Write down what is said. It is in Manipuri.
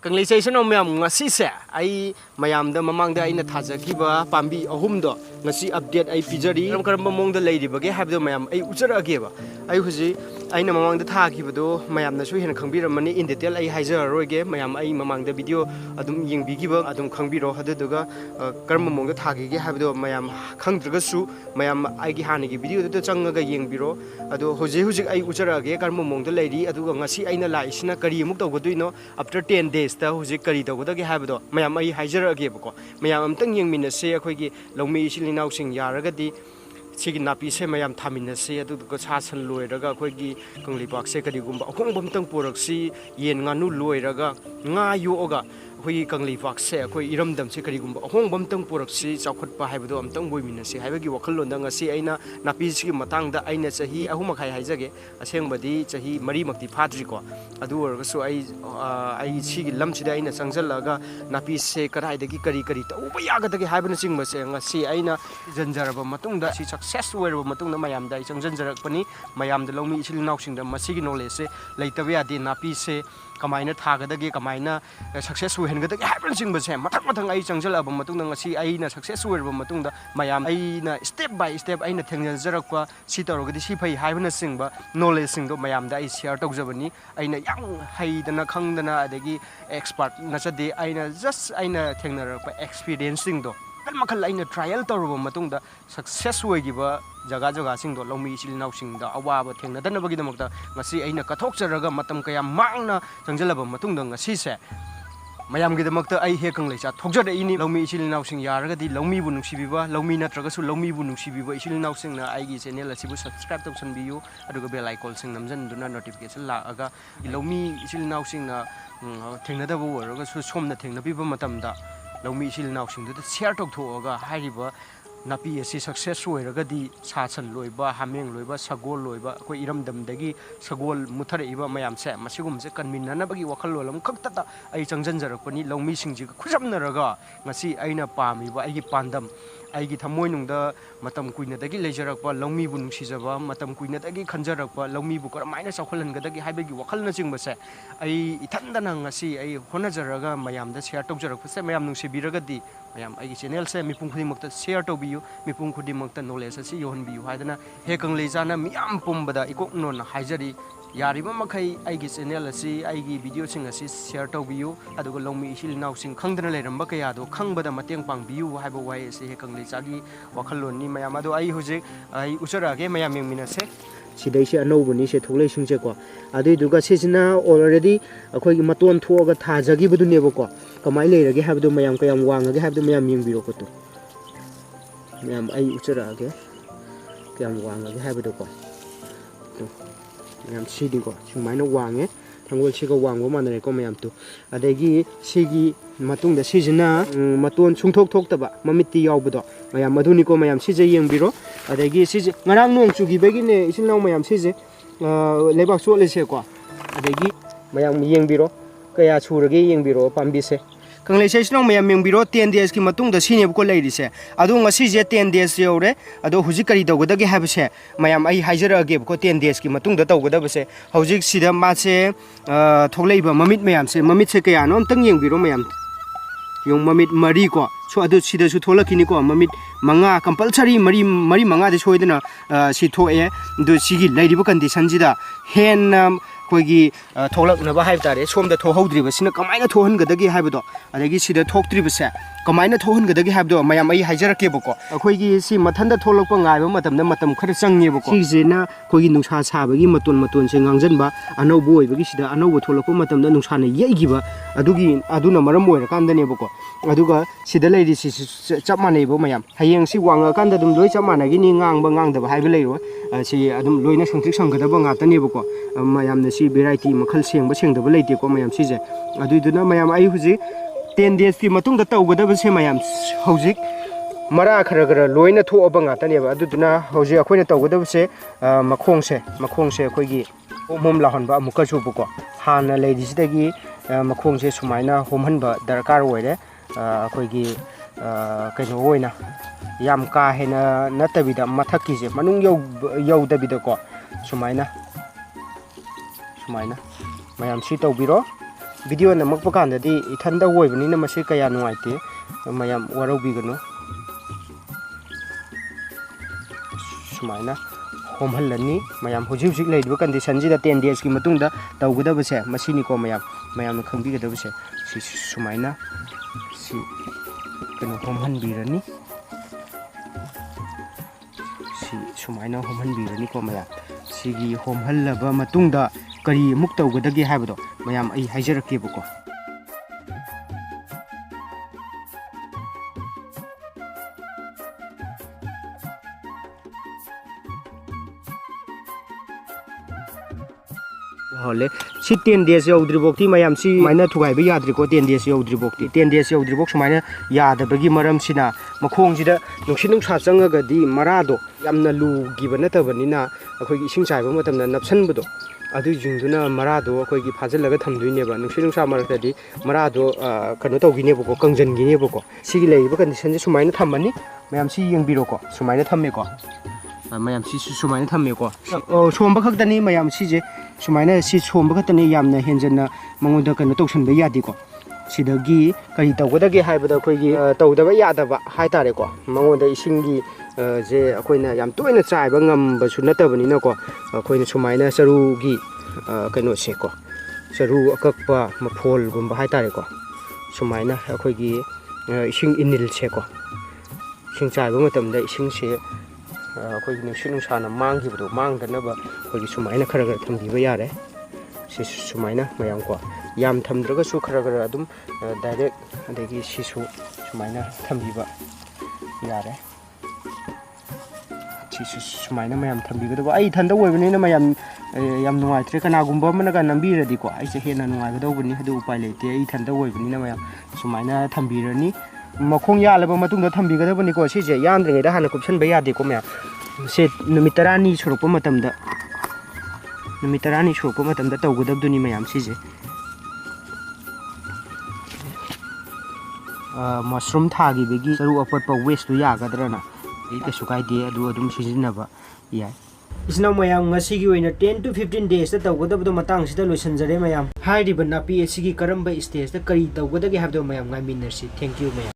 Kangleicha isano mayam ngasi se ai mayamda mamangda aina thajakiba pambi ahumdo ngasi update ai pijari karam mongda leiribage habdo mayam ai ujarageba ai huji aina mamangda thakibado mayamna su hen khangbiramani in detail ai haijaroige mayam ai mamangda video adum yengbigiba adum khangbiro haduduga karam mongda thagige habdo mayam khangdragasu mayam aigi hanigi video do changaga yengbiro ado huji ai ujarage karam mongda leiri aduga ngasi aina laisina kari amuk tawgoduino after 10 days ta huji kari tawgodagi habdo mayam ai haijarage bako mayam amtang yengminase akhoi loumee silinau sing yaragadi sigi napi se mayam thaminase aduga sasan loiraga akhoi Kangleipak se karigumba akhongbamtang poraksi yen nganu loiraga nga yoga akhoi Kangleipak se akhoi eramdam se karigumba akhongbamtang poraksi chawkhatpa haibado amtang boiminase haibagi wakhalonda ngasi aina napi sigi matangda aina chahi ahumakhai haijage asengbadi chahi mari makti phatri ko adu orgasu ai sigi lamsida aina changjallaga napi se karaidagi kari tauba yagadagi haibana singmase ngasi aina janjaraba matungda si success oiraba matungda mayamda changjanjarakpani mayamda loumee isilinaw singda masigi knowledge se leitabe ade napi se kamaina thagadagi kamaina success oihengadagi haibana singmase mathang ai changjallaba matungda ngasi aina success oiraba matungda mayam aina step by step aina thengjarakpa si torogadi si phai haibana singba knowledge singdo mayamda ai share tawjabani aina yang haidana khangdana adagi expert nachade aina just aina thengnarakpa experience singdo makal aina trial tawraba matungda success oigiba jaga singdo loumee isilinaw singda awaba thengnadanabagi damakta ngasi aina kathokjaraga matam kaya mangna changjallaba matungda ngasi se mayamgi damakta ai he Kangleicha thokjada ini loumee isilinaw sing yaragadi loumee bu nungsibiba loumee natragasu loumee bu nungsibiba isilinaw singna aigi channel asibu subscribe tawsanbiyu aduga bell icon sing namjanduna notification laaga loumee isilinaw singna thengnadaba oragasu somna thengnabiba matamda loumee isilinaw singda share tawthoga hairiba napi asi success oiragadi sasan loiba hameng loiba sagol loiba akoi eramdamdagi sagol mutharaiba mayam se masigumse kanminanabagi wakhalolam khaktata ai changjanjarakpani loumee singji khujamnaraga ngasi aina pamiba aigi pandam aigi thamoinungda matam kuinadagi leijarakpa loumee bu nungsijaba matam kuinadagi khanjarakpa loumee bu karamaina chawkhalangadagi haibagi wakhalna chingbase ai ithandana ngasi ai honajaraga mayamda share tawjarakpa se mayam nungsibiragadi mayam aigi channel se mipung khudimakta share tawbiyu mipung khudimakta knowledge asi yohanbiyu haidana he Kangleicha na miyam pumbada ikoknon haijari yariba makai aigi channel asi aigi video sing asi share tawbiyu aduga loumee isilinaw sing khangdana leiramba kaya do khangbada mateng pangbiyu haiba wai asi he Kangleicha gi wakhaloni mayam ado ai hujik ai ujarage mayam yengminase sidaisi anobani se thoklei singje ko adui duga sesina already akhoi maton thoga thajagi buduneba ko kamai leirage habdu mayam kayam wangage habdu mayam yengbiro ko to mayam ai ujarage kayam wangage habdu ko to mayam sidi ko sumaina wange thangol siga wangbo manare ko mayam to adegi sigi matungda sijina maton sungthok thoktaba mamiti yawbdo mayam aduni ko mayam sije yengbiro adegi sije ngarang nong chugibagi ne isilnaw mayam sije lebak solese ko adegi mayam yengbiro kaya surage yengbiro pambise Kangleicha isilnaw mayam yengbiro 10 days ki matungda sine ko leirise adu ngasi je 10 days yore adu hujik kari tawgodagi habse mayam ai haijarage ko 10 days ki matungda tawgodabase hujik sida mase thokleiba mamit mayam se mamit se kaya no amtang yengbiro mayam yung mamit mari ko so adu sida su tholakini ko mamit manga compulsory mari manga de soidana si thoe du sigi leiriba condition jida hen koigi tholaknaba haibtare somda thohaudraba sina kamaina thohangadagi haibdo adagi sida thoktribase kamaina thohangadagi haibdo mayam ai haijarake bako akoigi si mathanda tholakpa ngaiba matamda matam khara changneba ko sijena koigi nungsa sabagi maton se ngangjanba anobo oibagi sida anobo tholakpa matamda nungsa na yeigiba aduna maram oira kandane bako aduga sida leiri si chapmaneibo mayam hayeng si wanga kanda dum loi chapmanagi ni ngangdaba haiba leiro si adum loina sangtrik sanggadaba ngatane bako mayam na si variety makhal sengdaba leite ko mayam sije aduduna mayam ai huji 10 days ki matungda tawgadaba se mayam hojik mara khara loina thoaba ngatane ba aduduna hoji akoina tawgadaba se makhongse akoigi homom lahonba amuka chubuko hana leidisidagi makhongse sumaina homhanba darkar oire akoigi kaino oina yam ka hena natabida mathaki je manung yawdabida ko sumaina mayam si tawbiro video ꯅꯝꯃꯛꯄ ꯀꯥꯟꯗꯗꯤ ꯏꯊꯟꯗ ꯑꯣꯏꯕꯅꯤꯅ ꯃꯁꯤ ꯀꯌꯥ ꯅꯨꯡꯉꯥꯏꯇꯦ ꯃꯌꯥꯝ ꯋꯥꯔꯧꯕꯤꯒꯅꯨ ꯁꯨꯃꯥꯏꯅ ꯍꯣꯝꯍꯜꯂꯅꯤ ꯃꯌꯥꯝ ꯍꯧꯖꯤꯛ ꯂꯩꯔꯤꯕ ꯀꯟꯗꯤꯁꯟꯁꯤꯗ 10 days ꯒꯤ ꯃꯇꯨꯡꯗ ꯇꯧꯒꯗꯕꯁꯦ ꯃꯁꯤꯅꯤꯀꯣ ꯃꯌꯥꯝꯅ ꯈꯪꯕꯤꯒꯗꯕꯁꯦ ꯁꯤ ꯁꯨꯃꯥꯏꯅ ꯁꯤ ꯀꯩꯅꯣ ꯍꯣꯝꯍꯟꯕꯤꯔꯅꯤ ꯁꯤ ꯁꯨꯃꯥꯏꯅ ꯍꯣꯝꯍꯟꯕꯤꯔꯅꯤꯀꯣ ꯃꯌꯥꯝ ꯁꯤꯒꯤ ꯍꯣꯝꯍꯜꯂꯕ ꯃꯇꯨꯡꯗ ꯀꯔꯤ ꯑꯃꯨꯛ ꯇꯧꯒꯗꯒꯦ ꯍꯥꯏꯕꯗꯣ ꯃꯌꯥꯝ ꯑꯩ ꯍꯥꯏꯖꯔꯛꯀꯦꯕꯀꯣ ꯍꯣꯜꯂꯦ ꯁꯤ 10 days ꯌꯧꯗ꯭ꯔꯤꯕꯣꯛꯇꯤ ꯃꯌꯥꯝ ꯁꯤ ꯁꯨꯃꯥꯏꯅ ꯊꯨꯒꯥꯏꯕ ꯌꯥꯗ꯭ꯔꯤꯀꯣ 10 days ꯌꯧꯗ꯭ꯔꯤꯕꯣꯛꯇꯤ 10 days ꯌꯧꯗ꯭ꯔꯤꯕꯣꯛ ꯁꯨꯃꯥꯏꯅ ꯌꯥꯗꯕꯒꯤ ꯃꯔꯝꯁꯤꯅ ꯃꯈꯣꯡꯁꯤꯗ ꯅꯨꯡꯁꯤꯠ ꯅꯨꯡꯁꯥ ꯆꯪꯉꯒꯗꯤ ꯃꯔꯥꯗꯣ ꯌꯥꯝꯅ ꯂꯨꯈꯤꯕ ꯅꯠꯇꯕꯅꯤ나 ꯑꯩꯈꯣꯏꯒꯤ ꯏꯁꯤꯡ ꯆꯥꯏꯕ ꯃꯇꯝꯗ ꯅꯞꯁꯟꯕꯗꯣ ꯑꯗꯨꯁꯤꯡꯗꯨꯅ ꯃꯔꯥꯗꯣ ꯑꯩꯈꯣꯏꯒꯤ ꯐꯥꯖꯤꯜꯂꯒ ꯊꯝꯗꯣꯏꯅꯦꯕ ꯅꯨꯡꯁꯤꯠ ꯅꯨꯡꯁꯥ ꯃꯔꯛꯇꯗꯤ ꯃꯔꯥꯗꯣ ꯀꯩꯅꯣ ꯇꯧꯈꯤꯅꯦꯕꯀꯣ ꯀꯪꯖꯟꯈꯤꯅꯦꯕꯀꯣ ꯁꯤꯒꯤ ꯂꯩꯔꯤꯕ ꯀꯟꯗꯤꯁꯟꯁꯦ ꯁꯨꯃꯥꯏꯅ ꯊꯝꯃꯅꯤ ꯃꯌꯥꯝ ꯁꯤ ꯌꯦꯡꯕꯤꯔꯣꯀꯣ ꯁꯨꯃꯥꯏꯅ ꯊꯝꯃꯦꯀꯣ ꯃꯌꯥꯝ ꯁꯤꯁꯨ ꯁꯨꯃꯥꯏꯅ ꯊꯝꯃꯦꯀꯣ ꯁꯣꯝꯕ ꯈꯛꯇꯅꯤ ꯃꯌꯥꯝ ꯁꯤꯁꯦ ꯁꯨꯃꯥꯏꯅ ꯁꯤ ꯁꯣꯝꯕ ꯈꯛꯇꯅꯤ ꯌꯥꯝꯅ ꯍꯦꯟꯖꯟꯅ ꯃꯉꯣꯟꯗ ꯀꯩꯅꯣ ꯇꯧꯁꯟꯕ ꯌꯥꯗꯦꯀꯣ ꯁꯤꯗꯒꯤ ꯀꯔꯤ ꯇꯧꯒꯗꯒꯦ ꯍꯥꯏꯕꯗ ꯑꯩꯈꯣꯏꯒꯤ ꯇꯧꯗꯕ ꯌꯥꯗꯕ ꯍꯥꯏꯇꯥꯔꯦꯀꯣ ꯃꯉꯣꯟꯗ ꯏꯁꯤꯡꯒꯤ ꯖꯦ ꯑꯩꯈꯣꯏꯅ ꯌꯥꯝ ꯇꯣꯏꯅ ꯆꯥꯏꯕ ꯉꯝꯕꯁꯨ ꯅꯠꯇꯕꯅꯤꯅꯀꯣ ꯑꯩꯈꯣꯏꯅ ꯁꯨꯃꯥꯏꯅ ꯆꯔꯨꯒꯤ ꯀꯩꯅꯣꯁꯦꯀꯣ ꯆꯔꯨ ꯑꯀꯛꯄ ꯃꯐꯣꯜꯒꯨꯝꯕ ꯍꯥꯏꯇꯥꯔꯦꯀꯣ ꯁꯨꯃꯥꯏꯅ ꯑꯩꯈꯣꯏꯒꯤ ꯏꯁꯤꯡ ꯏꯅꯤꯜꯁꯦꯀꯣ ꯏꯁꯤꯡ ꯆꯥꯏꯕ ꯃꯇꯝꯗ ꯏꯁꯤꯡꯁꯦ ꯑꯩꯈꯣꯏꯒꯤ ꯅꯨꯡꯁꯤꯠ ꯅꯨꯡꯁꯥꯅ ꯃꯥꯡꯈꯤꯕꯗꯣ ꯃꯥꯡꯗꯅꯕ ꯑꯩꯈꯣꯏꯒꯤ ꯁꯨꯃꯥꯏꯅ ꯈꯔ ꯊꯝꯕꯤꯕ ꯌꯥꯔꯦ ꯁꯤ ꯁꯨꯃꯥꯏꯅ ꯃꯌꯥꯝꯀꯣ ꯌꯥꯝ ꯊꯝꯗ꯭ꯔꯒꯁꯨ ꯈꯔ ꯑꯗꯨꯝ ꯗꯥꯏꯔꯦꯛ ꯑꯗꯒꯤ ꯁꯤꯁꯨ ꯁꯨꯃꯥꯏꯅ ꯊꯝꯕꯤꯕ ꯌꯥꯔꯦ ꯁꯤꯁꯨ ꯁꯨꯃꯥꯏꯅ ꯃꯌꯥꯝ ꯊꯝꯕꯤꯒꯗꯕ ꯑꯩ ꯏꯊꯟꯗ ꯑꯣꯏꯕꯅꯤꯅ ꯃꯌꯥꯝ ꯌꯥꯝ ꯅꯨꯡꯉꯥꯏꯇ꯭ꯔꯦ ꯀꯅꯥꯒꯨꯝꯕ ꯑꯃꯅꯒ ꯅꯝꯕꯤꯔꯗꯤꯀꯣ ꯑꯩꯁꯦ ꯍꯦꯟꯅ ꯅꯨꯡꯉꯥꯏꯒꯗꯧꯕꯅꯤ ꯑꯗꯨ ꯎꯄꯥꯏ ꯂꯩꯇꯦ ꯑꯩ ꯏꯊꯟꯗ ꯑꯣꯏꯕꯅꯤꯅ ꯃꯌꯥꯝ ꯁꯨꯃꯥꯏꯅ ꯊꯝꯕꯤꯔꯅꯤ ꯃꯈꯣꯡ ꯌꯥꯜꯂꯕ ꯃꯇꯨꯡꯗ ꯊꯝꯕꯤꯒꯗꯕꯅꯤꯀꯣ ꯁꯤꯁꯦ ꯌꯥꯟꯗ꯭ꯔꯤꯉꯩꯗ ꯍꯥꯟꯅ ꯀꯨꯞꯁꯟꯕ ꯌꯥꯗꯦꯀꯣ ꯃꯌꯥꯝ ꯁꯦ ꯅꯨꯃꯤꯠ 10ꯅꯤ ꯁꯨꯔꯛꯄ ꯃꯇꯝꯗ ꯇꯧꯒꯗꯕꯗꯨꯅꯤ ꯃꯌꯥꯝ ꯁꯤꯁꯦ ꯃꯁꯔꯨꯝ ꯊꯥꯈꯤꯕꯒꯤ ꯆꯔꯨ ꯑꯄꯠꯄ ꯋꯦꯁꯇꯨ ꯌꯥꯒꯗ꯭ꯔꯅ ꯀꯩꯁꯨ ꯀꯥꯏꯗꯦ ꯑꯗꯨ ꯑꯗꯨꯝ ꯁꯤꯖꯤꯟꯅꯕ ꯌꯥꯏ ꯏꯆꯤꯟ ꯃꯌꯥꯝ ꯉꯁꯤꯒꯤ ꯑꯣꯏꯅ 10 to 15 daysꯇ ꯇꯧꯒꯗꯕꯗꯣ ꯃꯇꯥꯡꯁꯤꯗ ꯂꯣꯏꯁꯤꯟꯖꯔꯦ ꯃꯌꯥꯝ ꯍꯥꯏꯔꯤꯕ ꯅꯥꯄꯤ ꯑꯁꯤꯒꯤ ꯀꯔꯝꯕ ꯁ꯭ꯇꯦꯖꯇ ꯀꯔꯤ ꯇꯧꯒꯗꯒꯦ ꯍꯥꯏꯕꯗꯣ ꯃꯌꯥꯝ ꯉꯥꯏꯃꯤꯟꯅꯔꯁꯤ ꯊꯦꯡꯛ ꯌꯨ ꯃꯌꯥꯝ